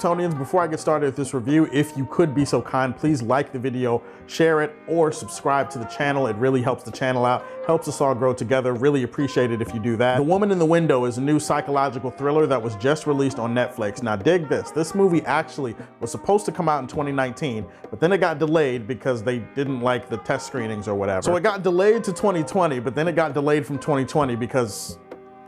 Kryptonians, before I get started with this review, if you could be so kind, please like the video, share it, or subscribe to the channel. It really helps the channel out, helps us all grow together. Really appreciate it if you do that. The Woman in the Window is a new psychological thriller that was just released on Netflix. Now dig this, this movie actually was supposed to come out in 2019, but then it got delayed because they didn't like the test screenings or whatever. So it got delayed to 2020, but then it got delayed from 2020 because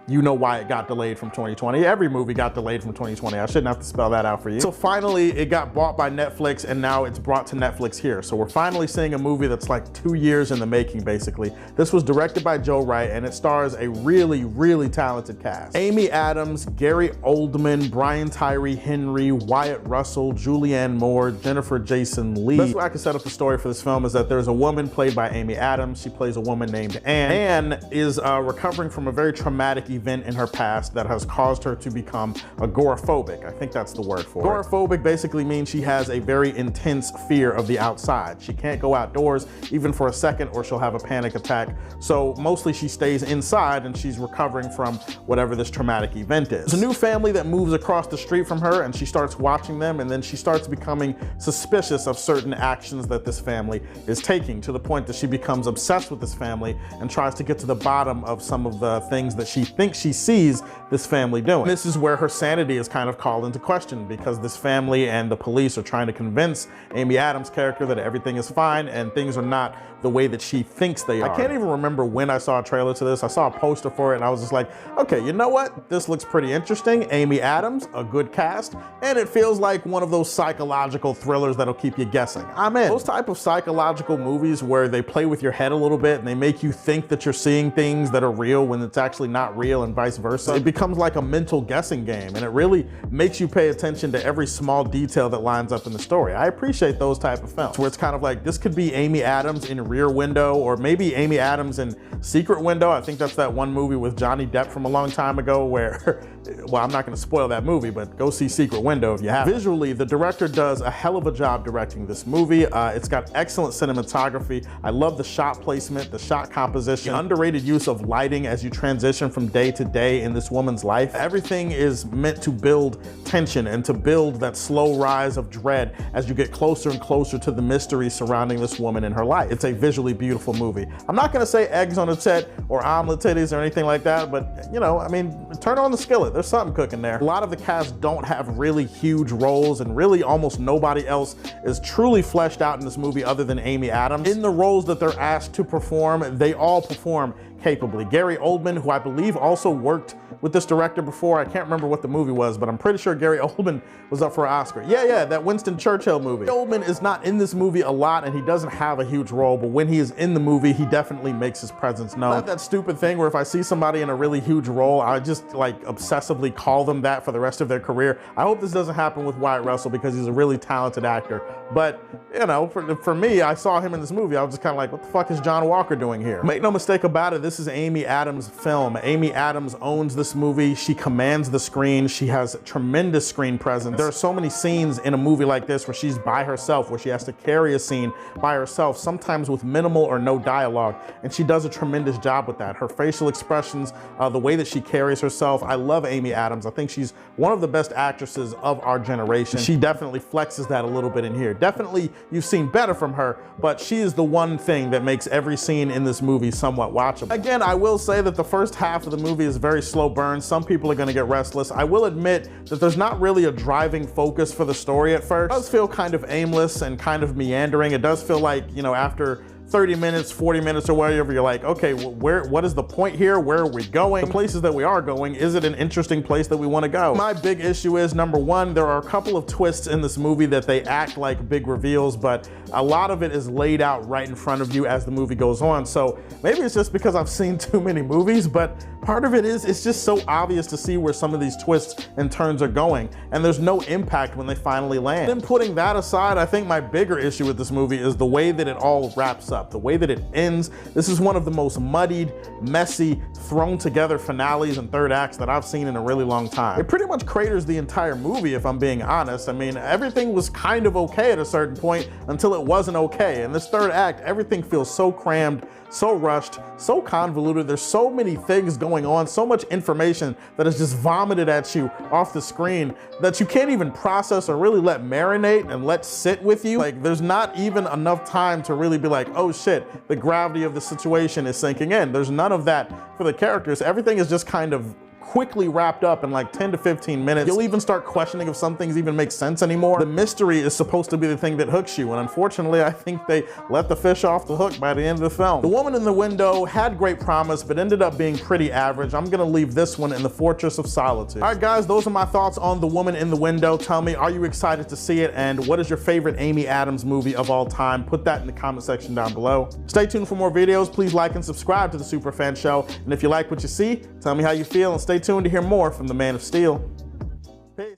you know why it got delayed from 2020. Every movie got delayed from 2020. I shouldn't have to spell that out for you. So finally, it got bought by Netflix, and now it's brought to Netflix here. So we're finally seeing a movie that's like 2 years in the making, basically. This was directed by Joe Wright, and it stars a really, really talented cast. Amy Adams, Gary Oldman, Brian Tyree Henry, Wyatt Russell, Julianne Moore, Jennifer Jason Leigh. The best way I can set up the story for this film is that there's a woman played by Amy Adams. She plays a woman named Anne. Anne is recovering from a very traumatic event in her past that has caused her to become agoraphobic. I think that's the word for it. Agoraphobic basically means she has a very intense fear of the outside. She can't go outdoors even for a second or she'll have a panic attack. So mostly she stays inside and she's recovering from whatever this traumatic event is. There's a new family that moves across the street from her and she starts watching them, and then she starts becoming suspicious of certain actions that this family is taking, to the point that she becomes obsessed with this family and tries to get to the bottom of some of the things that she thinks she sees this family doing. This is where her sanity is kind of called into question, because this family and the police are trying to convince Amy Adams' character that everything is fine and things are not the way that she thinks they are. I can't even remember when I saw a trailer to this. I saw a poster for it and I was just like, okay, you know what? This looks pretty interesting. Amy Adams, a good cast, and it feels like one of those psychological thrillers that'll keep you guessing. I'm in. Those type of psychological movies where they play with your head a little bit and they make you think that you're seeing things that are real when it's actually not real, and vice versa. It becomes like a mental guessing game, and it really makes you pay attention to every small detail that lines up in the story. I appreciate those type of films where it's kind of like, this could be Amy Adams in Rear Window, or maybe Amy Adams in Secret Window. I think that's that one movie with Johnny Depp from a long time ago where, well, I'm not gonna spoil that movie, but go see Secret Window if you haven't. Visually, the director does a hell of a job directing this movie. It's got excellent cinematography. I love the shot placement, the shot composition, the underrated use of lighting as you transition from day to day in this woman's life. Everything is meant to build tension and to build that slow rise of dread as you get closer and closer to the mystery surrounding this woman in her life. It's a visually beautiful movie. I'm not gonna say eggs on a tit or omelet titties or anything like that, but you know, I mean, turn on the skillet. There's something cooking there. A lot of the cast don't have really huge roles, and really almost nobody else is truly fleshed out in this movie other than Amy Adams. In the roles that they're asked to perform, they all perform capably. Gary Oldman, who I believe also worked with this director before. I can't remember what the movie was, but I'm pretty sure Gary Oldman was up for an Oscar. Yeah, that Winston Churchill movie. Oldman is not in this movie a lot, and he doesn't have a huge role, but when he is in the movie, he definitely makes his presence known. Not that stupid thing where if I see somebody in a really huge role, I just like obsessively call them that for the rest of their career. I hope this doesn't happen with Wyatt Russell because he's a really talented actor. But, you know, for me, I saw him in this movie. I was just kind of like, what the fuck is John Walker doing here? Make no mistake about it, this is Amy Adams' film. Amy Adams owns this movie. She commands the screen. She has tremendous screen presence. There are so many scenes in a movie like this where she's by herself, where she has to carry a scene by herself, sometimes with minimal or no dialogue, and she does a tremendous job with that. Her facial expressions, the way that she carries herself. I love Amy Adams. I think she's one of the best actresses of our generation. She definitely flexes that a little bit in here. Definitely, you've seen better from her, but she is the one thing that makes every scene in this movie somewhat watchable. Again, I will say that the first half of the movie is very slow burn. Some people are gonna get restless. I will admit that there's not really a driving focus for the story at first. It does feel kind of aimless and kind of meandering. It does feel like, you know, after 30 minutes, 40 minutes or whatever, you're like, okay, what is the point here? Where are we going? The places that we are going, is it an interesting place that we want to go? My big issue is, number one, there are a couple of twists in this movie that they act like big reveals, but a lot of it is laid out right in front of you as the movie goes on. So maybe it's just because I've seen too many movies, but part of it is it's just so obvious to see where some of these twists and turns are going, and there's no impact when they finally land. Then putting that aside, I think my bigger issue with this movie is the way that it all wraps up, the way that it ends. This is one of the most muddied, messy, thrown together finales and third acts that I've seen in a really long time. It pretty much craters the entire movie, if I'm being honest. I mean, everything was kind of okay at a certain point until it wasn't okay. In this third act, everything feels so crammed, so rushed, so convoluted. There's so many things going on, so much information that is just vomited at you off the screen that you can't even process or really let marinate and let sit with you. Like, there's not even enough time to really be like, oh shit, the gravity of the situation is sinking in. There's none of that for the characters. Everything is just kind of quickly wrapped up in like 10 to 15 minutes. You'll even start questioning if some things even make sense anymore. The mystery is supposed to be the thing that hooks you, and unfortunately, I think they let the fish off the hook by the end of the film. The Woman in the Window had great promise, but ended up being pretty average. I'm gonna leave this one in the Fortress of Solitude. All right, guys, those are my thoughts on The Woman in the Window. Tell me, are you excited to see it? And what is your favorite Amy Adams movie of all time? Put that in the comment section down below. Stay tuned for more videos. Please like and subscribe to The Superfan Show. And if you like what you see, tell me how you feel, and stay tuned to hear more from the Man of Steel.